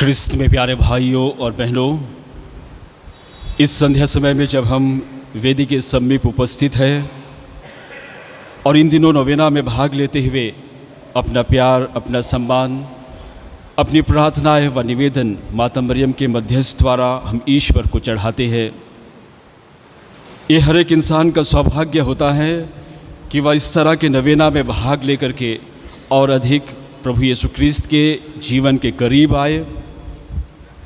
ख्रिस्त में प्यारे भाइयों और बहनों, इस संध्या समय में जब हम वेदी के समीप उपस्थित हैं और इन दिनों नवेना में भाग लेते हुए अपना प्यार, अपना सम्मान, अपनी प्रार्थनाएं व निवेदन माता मरियम के मध्यस्थ द्वारा हम ईश्वर को चढ़ाते हैं। ये हर एक इंसान का सौभाग्य होता है कि वह इस तरह के नवेना में भाग लेकर के और अधिक प्रभु यीशु ख्रिस्त के जीवन के करीब आए।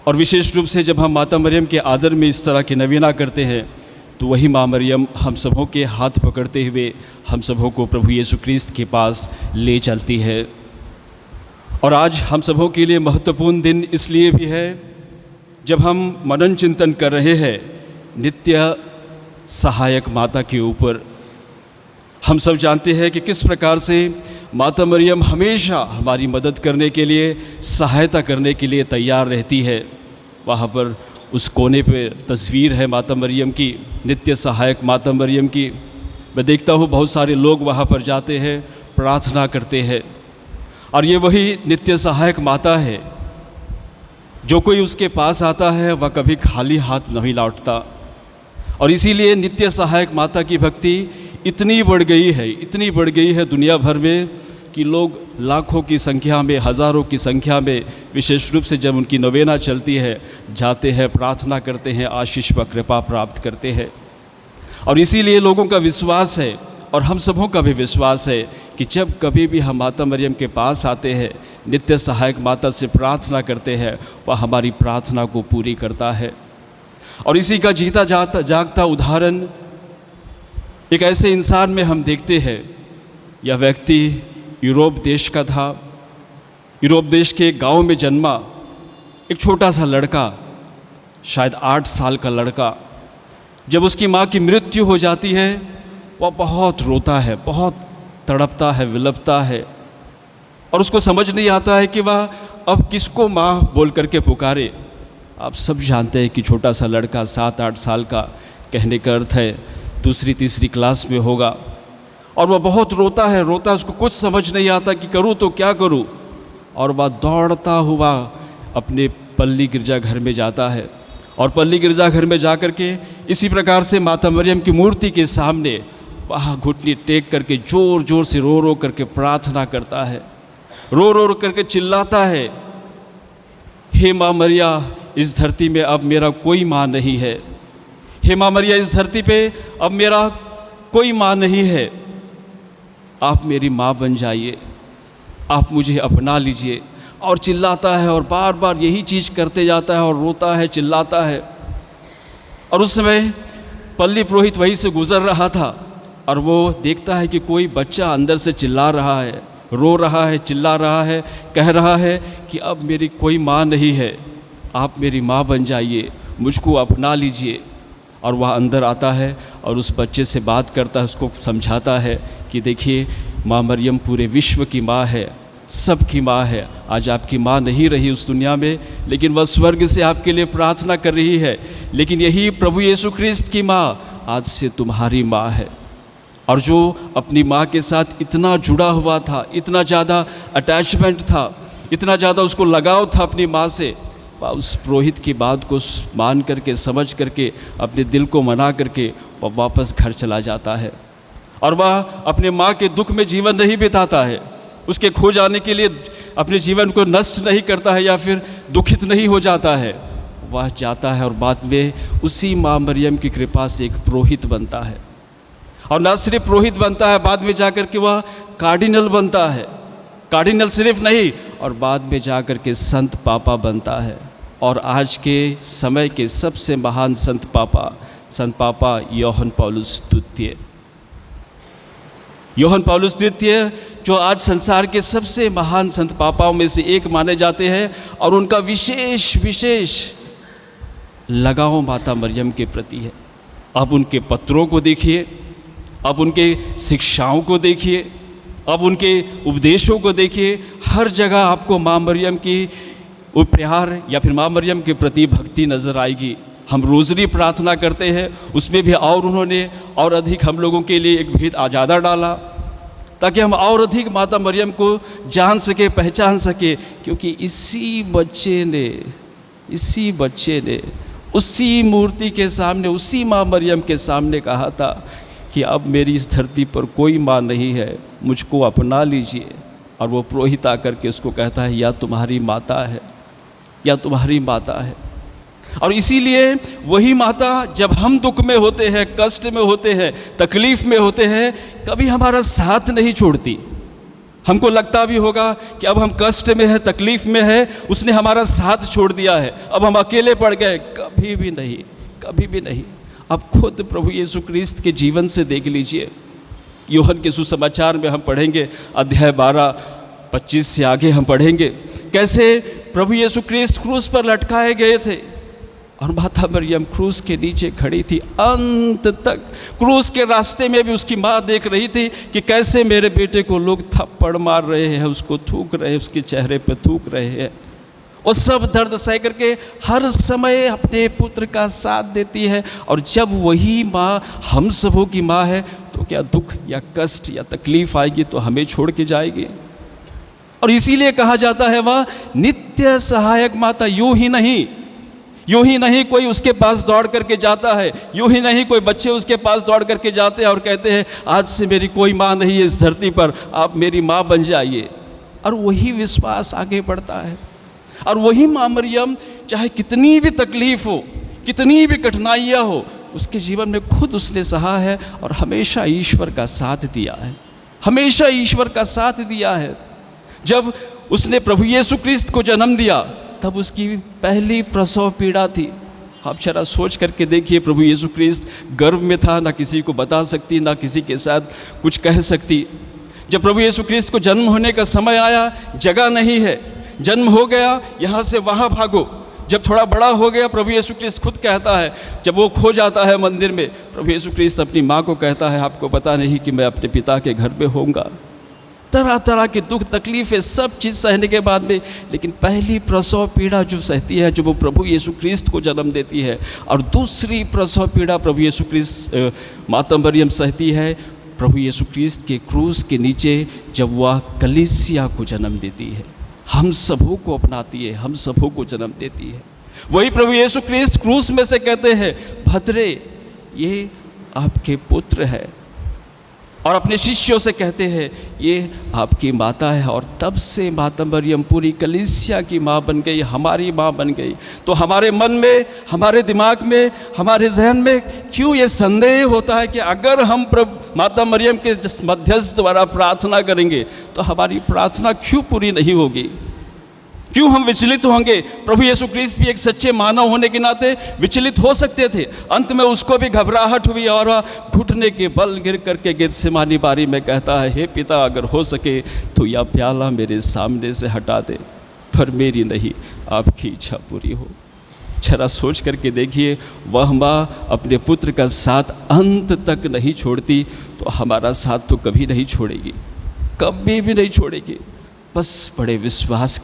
और विशेष रूप से जब हम माता मरियम के आदर में इस तरह की नवेना करते हैं तो वही माँ मरियम हम सबों के हाथ पकड़ते हुए हम सबों को प्रभु यीशु ख्रिस्त के पास ले चलती है। और आज हम सबों के लिए महत्वपूर्ण दिन इसलिए भी है जब हम मनन चिंतन कर रहे हैं नित्य सहायक माता के ऊपर। हम सब जानते हैं कि किस प्रकार से माता मरियम हमेशा हमारी मदद करने के लिए, सहायता करने के लिए तैयार रहती है। वहाँ पर उस कोने पे तस्वीर है माता मरियम की, नित्य सहायक माता मरियम की। मैं देखता हूँ बहुत सारे लोग वहाँ पर जाते हैं, प्रार्थना करते हैं, और ये वही नित्य सहायक माता है। जो कोई उसके पास आता है वह कभी खाली हाथ नहीं लौटता। और इसीलिए नित्य सहायक माता की भक्ति इतनी बढ़ गई है दुनिया भर में कि लोग लाखों की संख्या में, हज़ारों की संख्या में, विशेष रूप से जब उनकी नवेना चलती है, जाते हैं, प्रार्थना करते हैं, आशीष व कृपा प्राप्त करते हैं। और इसीलिए लोगों का विश्वास है और हम सबों का भी विश्वास है कि जब कभी भी हम माता मरियम के पास आते हैं, नित्य सहायक माता से प्रार्थना करते हैं, वह हमारी प्रार्थना को पूरी करता है। और इसी का जीता जागता उदाहरण एक ऐसे इंसान में हम देखते हैं। यह व्यक्ति यूरोप देश का था। यूरोप देश के एक गांव में जन्मा एक छोटा सा लड़का, शायद 8 साल का लड़का। जब उसकी माँ की मृत्यु हो जाती है वह बहुत रोता है, बहुत तड़पता है, विलपता है, और उसको समझ नहीं आता है कि वह अब किसको माँ बोल करके पुकारे। आप सब जानते हैं कि छोटा सा लड़का 7-8 साल का, कहने का अर्थ है 2री-3री क्लास में होगा, और वह बहुत रोता है, उसको कुछ समझ नहीं आता कि करूँ तो क्या करूँ। और वह दौड़ता हुआ अपने पल्ली गिरजाघर में जाता है, और पल्ली गिरजाघर में जाकर के इसी प्रकार से माता मरियम की मूर्ति के सामने वहाँ घुटनी टेक करके ज़ोर ज़ोर से रो करके प्रार्थना करता है, रो करके चिल्लाता है, हे माँ मरिया, इस धरती में अब मेरा कोई माँ नहीं है। हे माँ मरिया, इस धरती पे अब मेरा कोई माँ नहीं है। आप मेरी माँ बन जाइए, आप मुझे अपना लीजिए। और चिल्लाता है और बार बार यही चीज़ करते जाता है और रोता है, चिल्लाता है। और उस समय पल्ली पुरोहित वहीं से गुज़र रहा था और वो देखता है कि कोई बच्चा अंदर से चिल्ला रहा है, रो रहा है, चिल्ला रहा है, कह रहा है कि अब मेरी कोई माँ नहीं है, आप मेरी माँ बन जाइए, मुझको अपना लीजिए। और वह अंदर आता है और उस बच्चे से बात करता है, उसको समझाता है कि देखिए, माँ मरियम पूरे विश्व की माँ है, सबकी माँ है। आज आपकी माँ नहीं रही उस दुनिया में, लेकिन वह स्वर्ग से आपके लिए प्रार्थना कर रही है। लेकिन यही प्रभु यीशु ख्रिस्त की माँ आज से तुम्हारी माँ है। और जो अपनी माँ के साथ इतना जुड़ा हुआ था, इतना ज़्यादा अटैचमेंट था, इतना ज़्यादा उसको लगाव था अपनी माँ से, वह उस पुरोहित की बात को मान करके, समझ करके, अपने दिल को मना करके वह वापस घर चला जाता है। और वह अपने माँ के दुख में जीवन नहीं बिताता है, उसके खो जाने के लिए अपने जीवन को नष्ट नहीं करता है या फिर दुखित नहीं हो जाता है। वह जाता है और बाद में उसी माँ मरियम की कृपा से एक पुरोहित बनता है। और न सिर्फ पुरोहित बनता है, बाद में जाकर के वह कार्डिनल बनता है। कार्डिनल सिर्फ नहीं, और बाद में जाकर के संत पापा बनता है। और आज के समय के सबसे महान संत पापा योहन पौलुस द्वितीय, जो आज संसार के सबसे महान संत पापाओं में से एक माने जाते हैं। और उनका विशेष लगाव माता मरियम के प्रति है। अब उनके पत्रों को देखिए, अब उनके शिक्षाओं को देखिए, अब उनके उपदेशों को देखिए। हर जगह आपको माँ मरियम की प्यार या फिर माँ मरियम के प्रति भक्ति नज़र आएगी। हम रोज़री प्रार्थना करते हैं, उसमें भी और उन्होंने और अधिक हम लोगों के लिए एक भेद ज़्यादा डाला। ताकि हम और अधिक माता मरियम को जान सके, पहचान सके, क्योंकि इसी बच्चे ने उसी मूर्ति के सामने, उसी माँ मरियम के सामने कहा था कि अब मेरी इस धरती पर कोई माँ नहीं है, मुझको अपना लीजिए। और वो पुरोहित आकर के उसको कहता है, या तुम्हारी माता है, या तुम्हारी माता है। और इसीलिए वही माता जब हम दुख में होते हैं, कष्ट में होते हैं, तकलीफ़ में होते हैं, कभी हमारा साथ नहीं छोड़ती। हमको लगता भी होगा कि अब हम कष्ट में है, तकलीफ़ में है, उसने हमारा साथ छोड़ दिया है, अब हम अकेले पड़ गए। कभी भी नहीं, कभी भी नहीं। अब खुद प्रभु यीशु क्रिस्त के जीवन से देख लीजिए। यूहन्ना के सुसमाचार में हम पढ़ेंगे, अध्याय 12-25 से आगे हम पढ़ेंगे कैसे प्रभु यीशु क्रिस्त क्रूस पर लटकाए गए थे और माता मरियम क्रूस के नीचे खड़ी थी। अंत तक क्रूस के रास्ते में भी उसकी माँ देख रही थी कि कैसे मेरे बेटे को लोग थप्पड़ मार रहे हैं, उसको थूक रहे हैं, उसके चेहरे पे थूक रहे हैं। वो सब दर्द सह करके हर समय अपने पुत्र का साथ देती है। और जब वही माँ हम सबों की माँ है, तो क्या दुख या कष्ट या तकलीफ़ आएगी तो हमें छोड़ के जाएगी। और इसीलिए कहा जाता है वह नित्य सहायक माता। यूं ही नहीं कोई उसके पास दौड़ करके जाता है, यूं ही नहीं कोई बच्चे उसके पास दौड़ करके जाते हैं और कहते हैं आज से मेरी कोई माँ नहीं है इस धरती पर, आप मेरी माँ बन जाइए। और वही विश्वास आगे बढ़ता है। और वही माँ मरियम चाहे कितनी भी तकलीफ़ हो, कितनी भी कठिनाइयाँ हो, उसके जीवन में खुद उसने सहा है और हमेशा ईश्वर का साथ दिया है, हमेशा ईश्वर का साथ दिया है। जब उसने प्रभु यीशु क्रिस्त को जन्म दिया तब उसकी पहली प्रसव पीड़ा थी। आप जरा सोच करके देखिए, प्रभु यीशु क्रिस्त गर्भ में था, ना किसी को बता सकती, ना किसी के साथ कुछ कह सकती। जब प्रभु यीशु क्रिस्त को जन्म होने का समय आया, जगह नहीं है, जन्म हो गया, यहाँ से वहाँ भागो। जब थोड़ा बड़ा हो गया, प्रभु यीशु क्रिस्त खुद कहता है, जब वो खो जाता है मंदिर में, प्रभु यीशु क्रिस्त अपनी माँ को कहता है, आपको पता नहीं कि मैं अपने पिता के घर में होऊंगा। तरह तरह के दुख तकलीफ़ें सब चीज़ सहने के बाद में, लेकिन पहली प्रसव पीड़ा जो सहती है, जो वो प्रभु यीशु क्रिस्त को जन्म देती है। और दूसरी प्रसव पीड़ा प्रभु यीशु क्रिस्त माता मरियम सहती है प्रभु यीशु क्रिस्त के क्रूस के नीचे, जब वह कलीसिया को जन्म देती है, हम सबों को अपनाती है, हम सबों को जन्म देती है। वही प्रभु यीशु क्रिस्त क्रूस में से कहते हैं, भद्रे ये आपके पुत्र है। और अपने शिष्यों से कहते हैं, ये आपकी माता है। और तब से माता मरियम पूरी कलीसिया की माँ बन गई, हमारी माँ बन गई। तो हमारे मन में, हमारे दिमाग में, हमारे जहन में क्यों ये संदेह होता है कि अगर हम माता मरियम के मध्यस्थ द्वारा प्रार्थना करेंगे तो हमारी प्रार्थना क्यों पूरी नहीं होगी, क्यों हम विचलित होंगे। प्रभु यीशु क्रिस्त भी एक सच्चे मानव होने के नाते विचलित हो सकते थे। अंत में उसको भी घबराहट हुई और घुटने के बल गिर करके गेतसेमानी बारी में कहता है, हे पिता अगर हो सके तो यह प्याला मेरे सामने से हटा दे, पर मेरी नहीं आपकी इच्छा पूरी हो। जरा सोच करके देखिए, वह माँ अपने पुत्र का साथ अंत तक नहीं छोड़ती, तो हमारा साथ तो कभी नहीं छोड़ेगी, कभी भी नहीं छोड़ेगी। बस बड़े विश्वास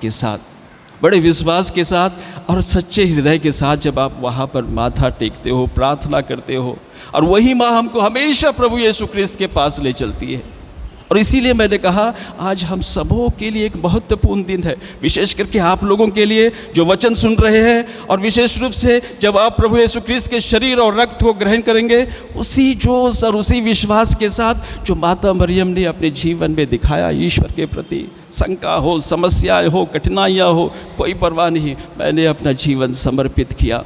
के साथ और सच्चे हृदय के साथ जब आप वहाँ पर माथा टेकते हो, प्रार्थना करते हो, और वही माँ हमको हमेशा प्रभु यीशु क्रिस्त के पास ले चलती है। और इसीलिए मैंने कहा आज हम सबों के लिए एक महत्वपूर्ण दिन है, विशेष करके आप लोगों के लिए जो वचन सुन रहे हैं, और विशेष रूप से जब आप प्रभु यीशु क्रिस्त के शरीर और रक्त को ग्रहण करेंगे, उसी जोश और उसी विश्वास के साथ जो माता मरियम ने अपने जीवन में दिखाया ईश्वर के प्रति। शंका हो, समस्याएं हो, कठिनाइयाँ हो, कोई परवाह नहीं, मैंने अपना जीवन समर्पित किया।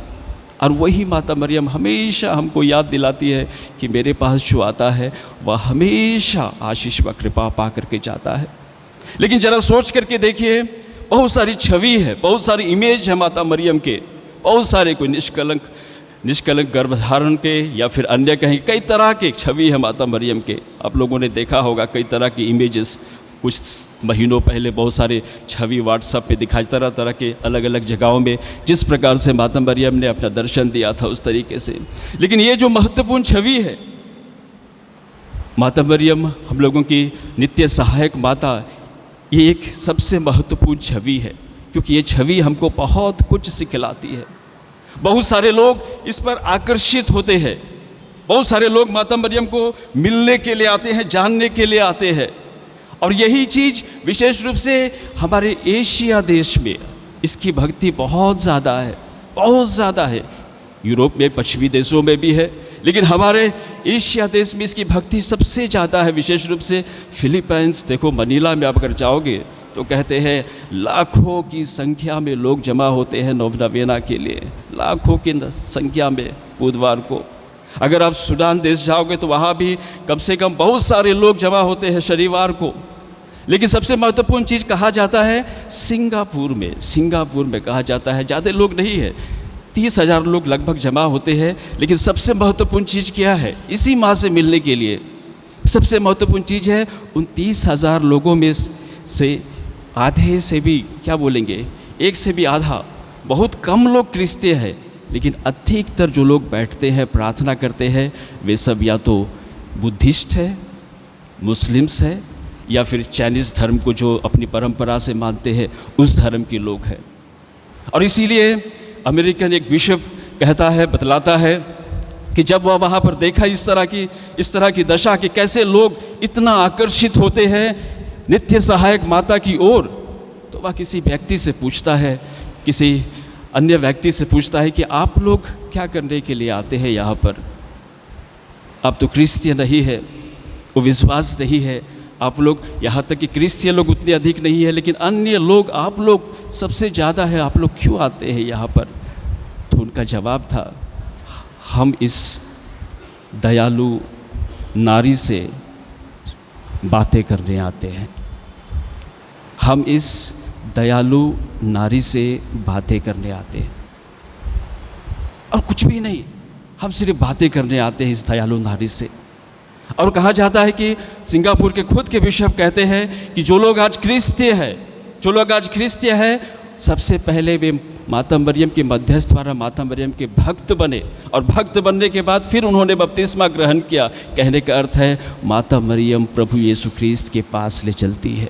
और वही माता मरियम हमेशा हमको याद दिलाती है कि मेरे पास जो आता है वह हमेशा आशीष व कृपा पा करके जाता है। लेकिन ज़रा सोच करके देखिए, बहुत सारी छवि है, बहुत सारी इमेज है माता मरियम के, बहुत सारे, कोई निष्कलंक गर्भधारण के या फिर अन्य कहीं कई तरह के छवि है माता मरियम के। आप लोगों ने देखा होगा कई तरह की इमेजेस, कुछ महीनों पहले बहुत सारे छवि व्हाट्सएप पे दिखाई, तरह तरह के अलग अलग जगहों में जिस प्रकार से माता मरियम ने अपना दर्शन दिया था उस तरीके से। लेकिन ये जो महत्वपूर्ण छवि है माता मरियम, हम लोगों की नित्य सहायक माता, ये एक सबसे महत्वपूर्ण छवि है, क्योंकि ये छवि हमको बहुत कुछ सिखलाती है। बहुत सारे लोग इस पर आकर्षित होते हैं, बहुत सारे लोग माता मरियम को मिलने के लिए आते हैं, जानने के लिए आते हैं। और यही चीज़ विशेष रूप से हमारे एशिया देश में इसकी भक्ति बहुत ज़्यादा है, बहुत ज़्यादा है। यूरोप में, पश्चिमी देशों में भी है, लेकिन हमारे एशिया देश में इसकी भक्ति सबसे ज़्यादा है। विशेष रूप से फिलीपींस देखो, मनीला में आप अगर जाओगे तो कहते हैं लाखों की संख्या में लोग जमा होते हैं नवेना के लिए, लाखों की संख्या में बुधवार को। अगर आप सूडान देश जाओगे तो वहाँ भी कम से कम बहुत सारे लोग जमा होते हैं शनिवार को। लेकिन सबसे महत्वपूर्ण चीज़ कहा जाता है सिंगापुर में कहा जाता है, ज़्यादा लोग नहीं है, 30,000 लोग लगभग जमा होते हैं। लेकिन सबसे महत्वपूर्ण चीज़ क्या है इसी माँ से मिलने के लिए? सबसे महत्वपूर्ण चीज़ है उन 30,000 लोगों में से आधे से भी, क्या बोलेंगे, एक से भी आधा, बहुत कम लोग क्रिस्तीय हैं, लेकिन अधिकतर जो लोग बैठते हैं प्रार्थना करते हैं वे सब या तो बुद्धिस्ट है, मुस्लिम्स है, या फिर चाइनीज़ धर्म को जो अपनी परंपरा से मानते हैं उस धर्म के लोग हैं। और इसीलिए अमेरिकन एक बिशप कहता है, बतलाता है कि जब वह वहाँ पर देखा इस तरह की दशा कि कैसे लोग इतना आकर्षित होते हैं नित्य सहायक माता की ओर, तो वह किसी व्यक्ति से पूछता है, किसी अन्य व्यक्ति से पूछता है कि आप लोग क्या करने के लिए आते हैं यहाँ पर? आप तो क्रिस्तीय नहीं है, वो विश्वास नहीं है, आप लोग, यहाँ तक कि क्रिस्तीय लोग उतने अधिक नहीं है, लेकिन अन्य लोग, आप लोग सबसे ज़्यादा है, आप लोग क्यों आते हैं यहाँ पर? तो उनका जवाब था, हम इस दयालु नारी से बातें करने आते हैं, हम इस दयालु नारी से बातें करने आते हैं और कुछ भी नहीं, हम सिर्फ बातें करने आते हैं इस दयालु नारी से। और कहा जाता है कि सिंगापुर के खुद के बिशप कहते हैं कि जो लोग आज क्रिस्तीय है सबसे पहले वे माता मरियम के मध्यस्थ द्वारा माता मरियम के भक्त बने, और भक्त बनने के बाद फिर उन्होंने बपतिस्मा ग्रहण किया। कहने का अर्थ है माता मरियम प्रभु यीशु ख्रीस्त के पास ले चलती है,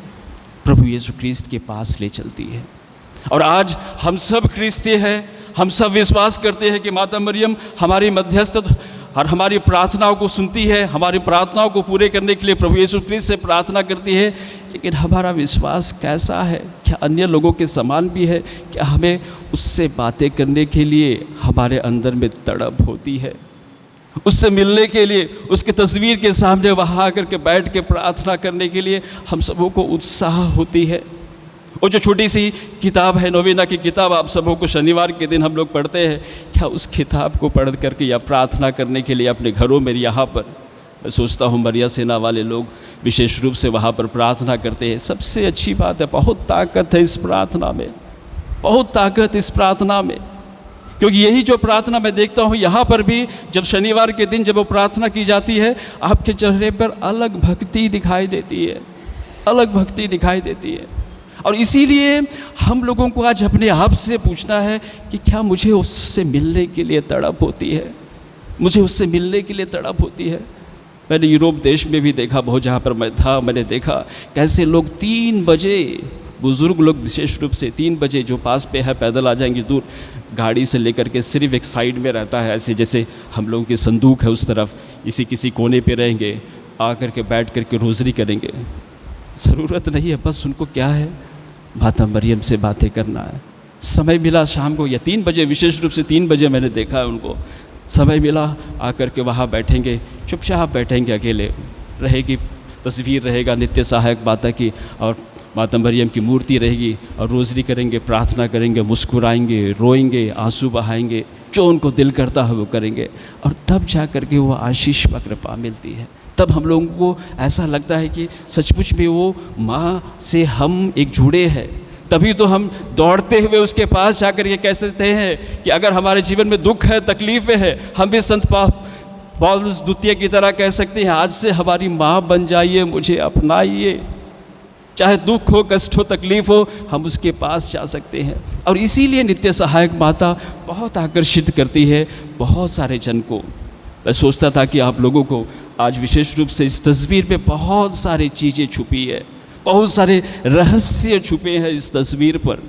प्रभु यीशु ख्रीस्त के पास ले चलती है। और आज हम सब क्रिस्तीय हैं, हम सब विश्वास करते हैं कि माता मरियम हमारी मध्यस्थ और हमारी प्रार्थनाओं को सुनती है, हमारी प्रार्थनाओं को पूरे करने के लिए प्रभु यीशु ख्रीस्त से प्रार्थना करती है। लेकिन हमारा विश्वास कैसा है? क्या अन्य लोगों के समान भी है? क्या हमें उससे बातें करने के लिए हमारे अंदर में तड़प होती है? उससे मिलने के लिए, उसके तस्वीर के सामने वहाँ आकर के बैठ के प्रार्थना करने के लिए हम सबों को उत्साह होती है? वो जो छोटी सी किताब है, नोवेना की किताब, आप सबों को शनिवार के दिन हम लोग पढ़ते हैं, क्या उस किताब को पढ़ करके या प्रार्थना करने के लिए अपने घरों में, यहाँ पर मैं सोचता हूँ मरिया सेना वाले लोग विशेष रूप से वहाँ पर प्रार्थना करते हैं। सबसे अच्छी बात है, बहुत ताकत है इस प्रार्थना में, बहुत ताकत इस प्रार्थना में। क्योंकि यही जो प्रार्थना मैं देखता हूँ यहाँ पर भी, जब शनिवार के दिन जब वो प्रार्थना की जाती है, आपके चेहरे पर अलग भक्ति दिखाई देती है, अलग भक्ति दिखाई देती है। और इसीलिए हम लोगों को आज अपने आप से पूछना है कि क्या मुझे उससे मिलने के लिए तड़प होती है? मुझे उससे मिलने के लिए तड़प होती है। मैंने यूरोप देश में भी देखा, बहुत जहाँ पर मैं था मैंने देखा कैसे लोग 3 बजे, बुज़ुर्ग लोग विशेष रूप से 3 बजे, जो पास पे है पैदल आ जाएंगे दूर, गाड़ी से लेकर के सिर्फ एक साइड में रहता है, ऐसे जैसे हम लोगों की संदूक है उस तरफ, इसी किसी कोने पे रहेंगे, आकर के बैठ कर के रोज़री करेंगे। ज़रूरत नहीं है, बस उनको क्या है, माता मरियम से बातें करना है। समय मिला शाम को या 3 बजे, विशेष रूप से 3 बजे मैंने देखा है उनको, समय मिला आकर के वहाँ बैठेंगे, चुपचाप बैठेंगे, अकेले रहेगी, तस्वीर रहेगा नित्य सहायक माता की और माता मरियम की मूर्ति रहेगी, और रोज़री करेंगे, प्रार्थना करेंगे, मुस्कुराएंगे, रोएंगे, आंसू बहाएंगे, जो उनको दिल करता है वो करेंगे। और तब जा कर के वो आशीष व कृपा मिलती है। तब हम लोगों को ऐसा लगता है कि सचमुच में वो माँ से हम एक जुड़े हैं। तभी तो हम दौड़ते हुए उसके पास जाकर ये कह सकते हैं कि अगर हमारे जीवन में दुख है, तकलीफ़ें हैं, हम भी संत पौलुस द्वितीय की तरह कह सकते हैं, आज से हमारी माँ बन जाइए, मुझे अपनाइए। चाहे दुख हो, कष्ट हो, तकलीफ़ हो, हम उसके पास जा सकते हैं। और इसीलिए नित्य सहायक माता बहुत आकर्षित करती है बहुत सारे जन को। मैं सोचता था कि आप लोगों को आज विशेष रूप से इस तस्वीर में बहुत सारी चीज़ें छुपी है, बहुत सारे रहस्य छुपे हैं इस तस्वीर पर।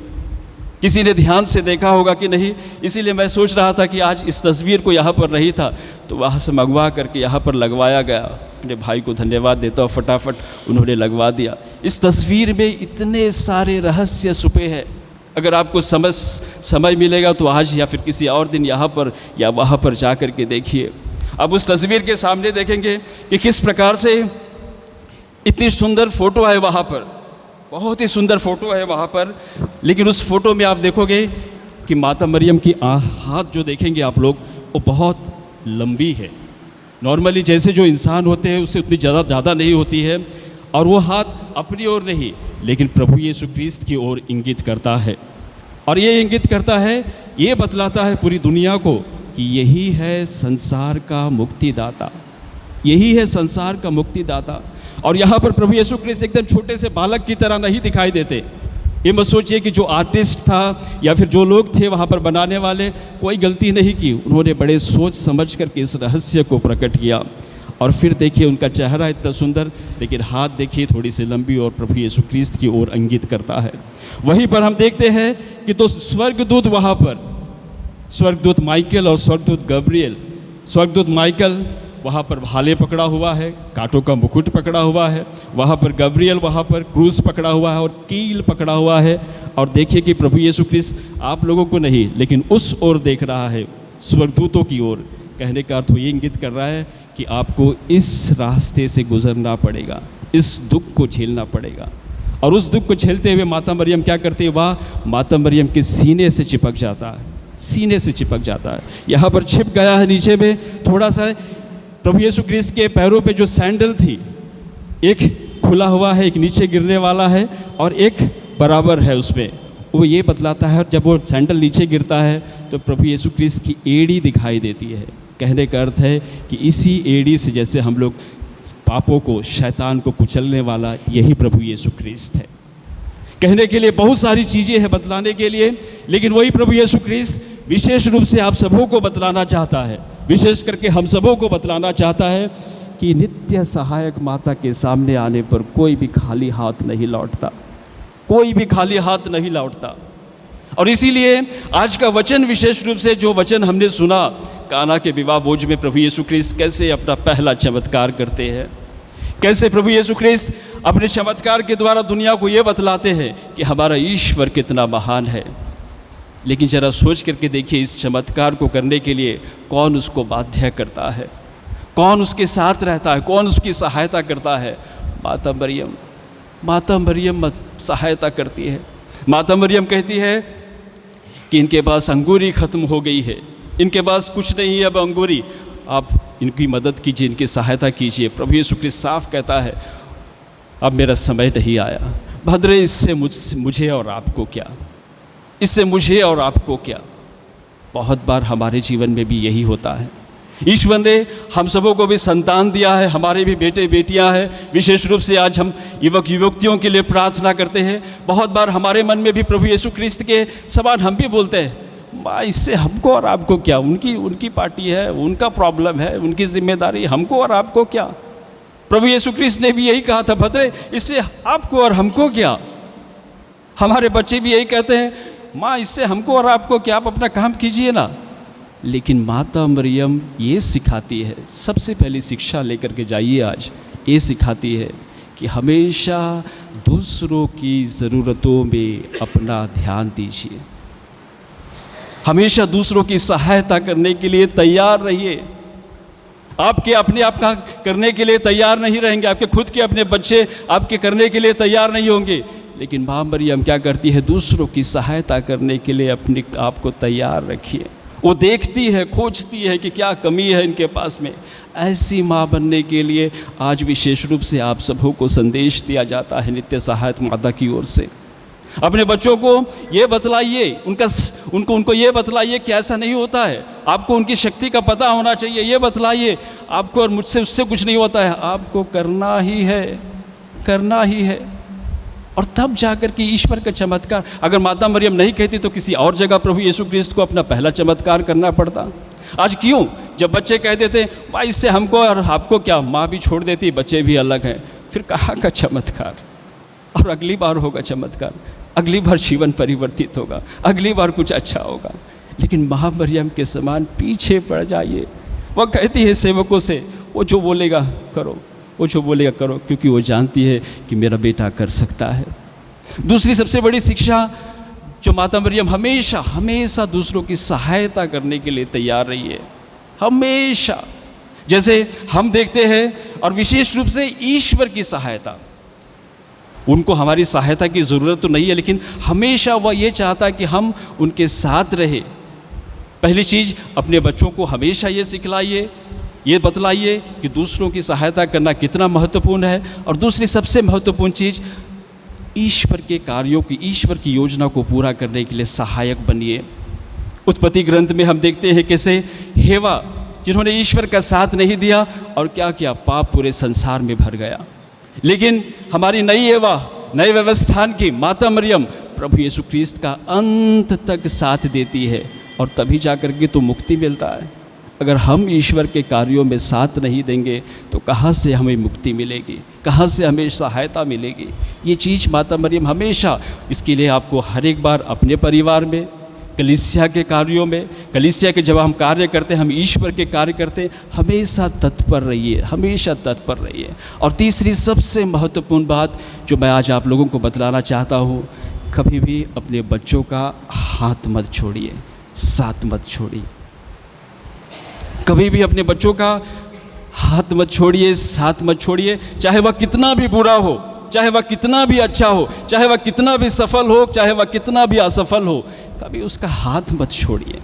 किसी ने ध्यान से देखा होगा कि नहीं। इसीलिए मैं सोच रहा था कि आज इस तस्वीर को यहाँ पर नहीं था तो वहाँ से मंगवा करके यहाँ पर लगवाया गया। अपने भाई को धन्यवाद देता हूँ, फटाफट उन्होंने लगवा दिया। इस तस्वीर में इतने सारे रहस्य छुपे हैं। अगर आपको समय मिलेगा तो आज या फिर किसी और दिन यहाँ पर या वहाँ पर जा कर के देखिए। अब उस तस्वीर के सामने देखेंगे कि किस प्रकार से इतनी सुंदर फ़ोटो है वहाँ पर, बहुत ही सुंदर फ़ोटो है वहाँ पर। लेकिन उस फ़ोटो में आप देखोगे कि माता मरियम की हाथ जो देखेंगे आप लोग, वो बहुत लंबी है। नॉर्मली जैसे जो इंसान होते हैं उससे उतनी ज़्यादा नहीं होती है, और वो हाथ अपनी ओर नहीं लेकिन प्रभु यीशु क्रिस्त की ओर इंगित करता है। और ये इंगित करता है, ये बतलाता है पूरी दुनिया को कि यही है संसार का मुक्तिदाता, यही है संसार का मुक्तिदाता। और यहाँ पर प्रभु यीशु क्रिस्त एकदम छोटे से बालक की तरह नहीं दिखाई देते। ये मत सोचिए कि जो आर्टिस्ट था या फिर जो लोग थे वहाँ पर बनाने वाले, कोई गलती नहीं की। उन्होंने बड़े सोच समझ करके इस रहस्य को प्रकट किया। और फिर देखिए उनका चेहरा इतना सुंदर, लेकिन हाथ देखिए थोड़ी सी लंबी और प्रभु यीशु क्रिस्त की ओर इंगित करता है। वहीं पर हम देखते हैं कि तो स्वर्गदूत वहाँ पर, स्वर्गदूत माइकल और स्वर्गदूत गब्रिएल, स्वर्गदूत माइकल वहाँ पर भाले पकड़ा हुआ है, कांटों का मुकुट पकड़ा हुआ है, वहाँ पर गब्रिएल वहाँ पर क्रूस पकड़ा हुआ है और कील पकड़ा हुआ है। और देखिए कि प्रभु यीशु क्रिस्त आप लोगों को नहीं लेकिन उस ओर देख रहा है, स्वर्गदूतों की ओर। कहने का अर्थ ये इंगित कर रहा है कि आपको इस रास्ते से गुजरना पड़ेगा, इस दुख को झेलना पड़ेगा। और उस दुख को झेलते हुए माता मरियम क्या करती है, वह माता मरियम के सीने से चिपक जाता है, सीने से चिपक जाता है। यहाँ पर छिप गया है नीचे में थोड़ा सा। प्रभु यीशु क्रिस्त के पैरों पे जो सैंडल थी, एक खुला हुआ है, एक नीचे गिरने वाला है और एक बराबर है उसमें, वो ये बतलाता है। और जब वो सैंडल नीचे गिरता है तो प्रभु यीशु क्रिस्त की एड़ी दिखाई देती है। कहने का अर्थ है कि इसी एड़ी से जैसे हम लोग पापों को, शैतान को कुचलने वाला यही प्रभु यीशु क्रिस्त है। कहने के लिए बहुत सारी चीज़ें हैं बतलाने के लिए, लेकिन वही प्रभु यीशु क्रिस्त विशेष रूप से आप सबों को बतलाना चाहता है, विशेष करके हम सबों को बतलाना चाहता है कि नित्य सहायक माता के सामने आने पर कोई भी खाली हाथ नहीं लौटता, कोई भी खाली हाथ नहीं लौटता। और इसीलिए आज का वचन, विशेष रूप से जो वचन हमने सुना काना के विवाह भोज में, प्रभु यीशु क्रिस्त कैसे अपना पहला चमत्कार करते हैं, कैसे प्रभु यीशु क्रिस्त अपने चमत्कार के द्वारा दुनिया को ये बतलाते हैं कि हमारा ईश्वर कितना महान है। लेकिन जरा सोच करके देखिए, इस चमत्कार को करने के लिए कौन उसको बाध्य करता है, कौन उसके साथ रहता है, कौन उसकी सहायता करता है? माता मरियम। माता मरियम सहायता करती है। माता मरियम कहती है कि इनके पास अंगूरी ख़त्म हो गई है, इनके पास कुछ नहीं है अब अंगूरी, आप इनकी मदद कीजिए, इनकी सहायता कीजिए। प्रभु यीशु क्रिस्त साफ कहता है, अब मेरा समय नहीं आया। भद्रे, इससे मुझे और आपको क्या, इससे मुझे और आपको क्या। बहुत बार हमारे जीवन में भी यही होता है। ईश्वर ने हम सबों को भी संतान दिया है, हमारे भी बेटे बेटियां हैं। विशेष रूप से आज हम युवक युवतियों के लिए प्रार्थना करते हैं। बहुत बार हमारे मन में भी प्रभु यीशु क्रिस्त के समान हम भी बोलते हैं, माँ इससे हमको और आपको क्या, उनकी पार्टी है, उनका प्रॉब्लम है, उनकी जिम्मेदारी, हमको और आपको क्या। प्रभु यीशु क्रिस्त ने भी यही कहा था, भद्रे इससे आपको और हमको क्या। हमारे बच्चे भी यही कहते हैं, माँ इससे हमको और आपको क्या, आप अपना काम कीजिए ना। लेकिन माता मरियम ये सिखाती है, सबसे पहली शिक्षा लेकर के जाइए आज, ये सिखाती है कि हमेशा दूसरों की ज़रूरतों में अपना ध्यान दीजिए, हमेशा दूसरों की सहायता करने के लिए तैयार रहिए। आपके अपने आप का करने के लिए तैयार नहीं रहेंगे, आपके खुद के अपने बच्चे आपके करने के लिए तैयार नहीं होंगे। लेकिन माँ मरियम क्या करती है, दूसरों की सहायता करने के लिए अपने आप को तैयार रखिए। वो देखती है, खोजती है कि क्या कमी है इनके पास में। ऐसी माँ बनने के लिए आज विशेष रूप से आप सबों को संदेश दिया जाता है नित्य सहायक माता की ओर से। अपने बच्चों को ये बतलाइए, उनको ये बतलाइए कि ऐसा नहीं होता है, आपको उनकी शक्ति का पता होना चाहिए। ये बतलाइए आपको और मुझसे उससे कुछ नहीं होता है, आपको करना ही है, करना ही है। और तब जाकर के ईश्वर का चमत्कार, अगर माता मरियम नहीं कहती तो किसी और जगह प्रभु यीशु क्रिस्त को अपना पहला चमत्कार करना पड़ता। आज क्यों, जब बच्चे कह देते भाई इससे हमको और आपको क्या, माँ भी छोड़ देती, बच्चे भी अलग हैं, फिर कहाँ का चमत्कार। और अगली बार होगा चमत्कार, अगली बार जीवन परिवर्तित होगा, अगली बार कुछ अच्छा होगा। लेकिन माँ मरियम के समान पीछे पड़ जाइए। वह कहती है सेवकों से, वो जो बोलेगा करो, वो जो बोलेगा करो, क्योंकि वो जानती है कि मेरा बेटा कर सकता है। दूसरी सबसे बड़ी शिक्षा जो माता मरियम हमेशा हमेशा दूसरों की सहायता करने के लिए तैयार रही है, हमेशा। जैसे हम देखते हैं, और विशेष रूप से ईश्वर की सहायता, उनको हमारी सहायता की ज़रूरत तो नहीं है, लेकिन हमेशा वह ये चाहता है कि हम उनके साथ रहे। पहली चीज़, अपने बच्चों को हमेशा ये सिखलाइए, ये बतलाइए कि दूसरों की सहायता करना कितना महत्वपूर्ण है। और दूसरी सबसे महत्वपूर्ण चीज़, ईश्वर के कार्यों की, ईश्वर की योजना को पूरा करने के लिए सहायक बनिए। उत्पत्ति ग्रंथ में हम देखते हैं कैसे हेवा, जिन्होंने ईश्वर का साथ नहीं दिया और क्या किया, पाप पूरे संसार में भर गया। लेकिन हमारी नई हेवा, नए व्यवस्थान की माता मरियम प्रभु यीशु ख्रीस्त का अंत तक साथ देती है, और तभी जाकर के तो मुक्ति मिलता है। अगर हम ईश्वर के कार्यों में साथ नहीं देंगे तो कहाँ से हमें मुक्ति मिलेगी, कहाँ से हमें सहायता मिलेगी। ये चीज़ माता मरियम हमेशा, इसके लिए आपको हर एक बार अपने परिवार में, कलीसिया के कार्यों में, कलीसिया के जब हम कार्य करते हैं, हम ईश्वर के कार्य करते हैं, हमेशा तत्पर रहिए, हमेशा तत्पर रहिए। और तीसरी सबसे महत्वपूर्ण बात जो मैं आज आप लोगों को बतलाना चाहता हूँ, कभी भी अपने बच्चों का हाथ मत छोड़िए, साथ मत छोड़िए। कभी भी अपने बच्चों का हाथ मत छोड़िए, साथ मत छोड़िए। चाहे वह कितना भी बुरा हो, चाहे वह कितना भी अच्छा हो, चाहे वह कितना भी सफल हो, चाहे वह कितना भी असफल हो, कभी उसका हाथ मत छोड़िए।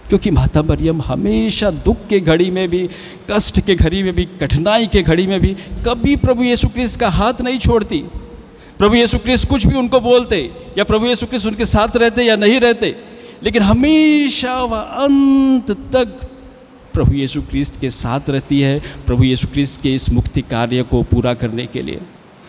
क्योंकि माता मरियम हमेशा दुख के घड़ी में भी, कष्ट के घड़ी में भी, कठिनाई के घड़ी में भी कभी प्रभु यीशु ख्रीस्त का हाथ नहीं छोड़ती। प्रभु यीशु ख्रीस्त कुछ भी उनको बोलते, या प्रभु यीशु ख्रीस्त उनके साथ रहते या नहीं रहते, लेकिन हमेशा वह अंत तक प्रभु यीशु ख्रीस्त के साथ रहती है, प्रभु यीशु ख्रीस्त के इस मुक्ति कार्य को पूरा करने के लिए।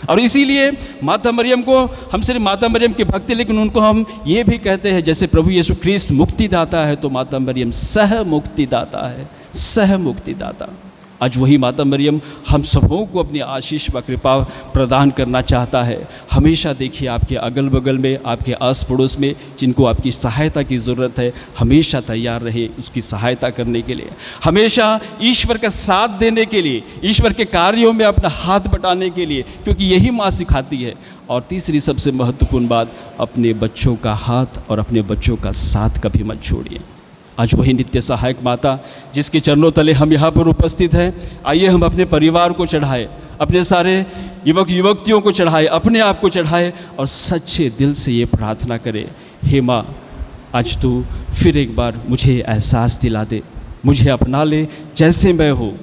और इसीलिए माता मरियम को हम सिर्फ माता मरियम की भक्ति, लेकिन उनको हम ये भी कहते हैं, जैसे प्रभु यीशु ख्रीस्त मुक्तिदाता है, तो माता मरियम सह मुक्तिदाता है, सह मुक्तिदाता। आज वही माता मरियम हम सबों को अपनी आशीष व कृपा प्रदान करना चाहता है। हमेशा देखिए आपके अगल बगल में, आपके आस पड़ोस में जिनको आपकी सहायता की ज़रूरत है, हमेशा तैयार रहे उसकी सहायता करने के लिए, हमेशा ईश्वर का साथ देने के लिए, ईश्वर के कार्यों में अपना हाथ बटाने के लिए, क्योंकि यही माँ सिखाती है। और तीसरी सबसे महत्वपूर्ण बात, अपने बच्चों का हाथ और अपने बच्चों का साथ कभी मत छोड़िए। आज वही नित्य सहायक माता जिसके चरणों तले हम यहाँ पर उपस्थित हैं, आइए हम अपने परिवार को चढ़ाए, अपने सारे युवक युवतियों को चढ़ाए, अपने आप को चढ़ाए, और सच्चे दिल से ये प्रार्थना करें, हे माँ, आज तू फिर एक बार मुझे एहसास दिला दे, मुझे अपना ले जैसे मैं हूँ,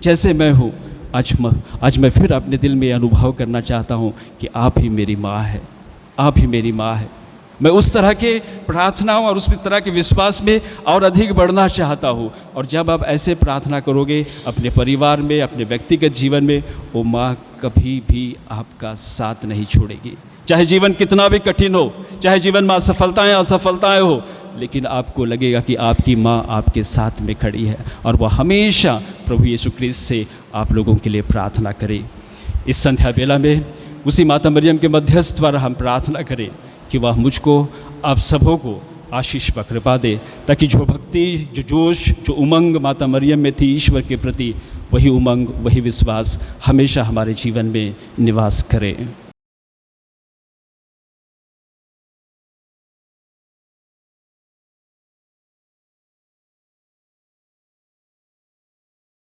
जैसे मैं हूँ। आज मैं फिर अपने दिल में अनुभव करना चाहता हूँ कि आप ही मेरी माँ है, आप ही मेरी माँ है। मैं उस तरह के प्रार्थनाओं और उस तरह के विश्वास में और अधिक बढ़ना चाहता हूँ। और जब आप ऐसे प्रार्थना करोगे अपने परिवार में, अपने व्यक्तिगत जीवन में, वो माँ कभी भी आपका साथ नहीं छोड़ेगी। चाहे जीवन कितना भी कठिन हो, चाहे जीवन में असफलताएं असफलताएं हो, लेकिन आपको लगेगा कि आपकी माँ आपके साथ में खड़ी है, और वह हमेशा प्रभु यीशु ख्रीस्त से आप लोगों के लिए प्रार्थना करे। इस संध्या बेला में उसी माता मरियम के मध्यस्थ द्वारा हम प्रार्थना करें कि वह मुझको, आप सबों को आशीष व कृपा दे, ताकि जो भक्ति, जो जोश, जो उमंग माता मरियम में थी ईश्वर के प्रति, वही उमंग, वही विश्वास हमेशा हमारे जीवन में निवास करे।